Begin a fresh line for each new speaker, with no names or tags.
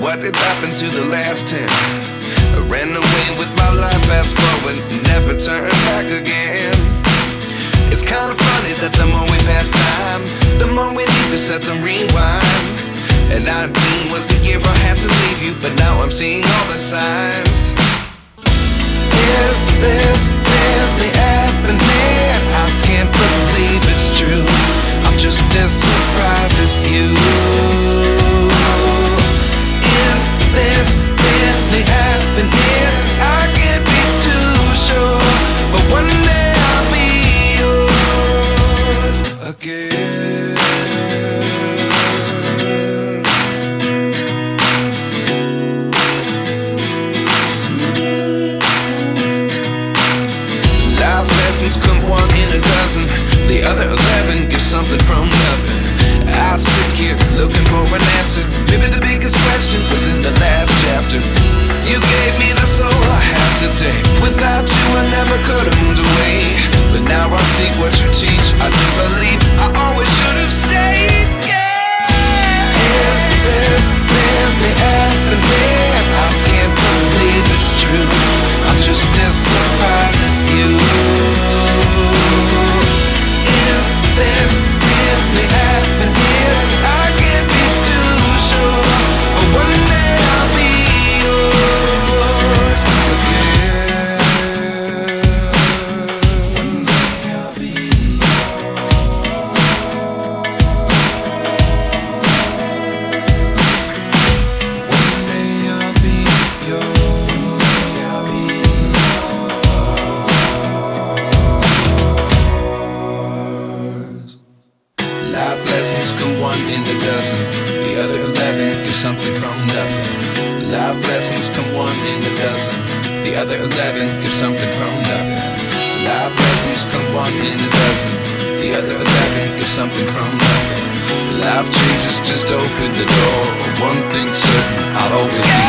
what did happen to the last 10? I ran away with my life, fast forward, never turn back again. It's kind of funny that the more we pass time, the more we need to set them rewind. And 19 was the year I had to leave you, but now I'm seeing all the signs. Is this really happening? I can't believe it's true. I'm just as surprised as you. Is this really happening? I can't be too sure, but one day I'll be yours again. Life lessons come one in a dozen. The other 11 get something from nothing. I sit here looking for an answer. Maybe the biggest question was in the last chapter. You gave me the soul I have today. Without you I never could have moved away. But now I see what you teach. I do believe I always should have stayed. Yeah. Is this really happening? I can't believe it's true. I'm just as surprised as you. Is this really happening? I can't be too sure, but one day I'll be yours again. One day I'll be yours. One day I'll be yours. One day I'll be yours. Life lessons come one in a dozen. The other 11 give something from nothing. Life lessons come one in a dozen. The other 11 give something from nothing. Life lessons come one in a dozen. The other 11 give something from nothing. Life changes just open the door. One thing's certain, I'll always be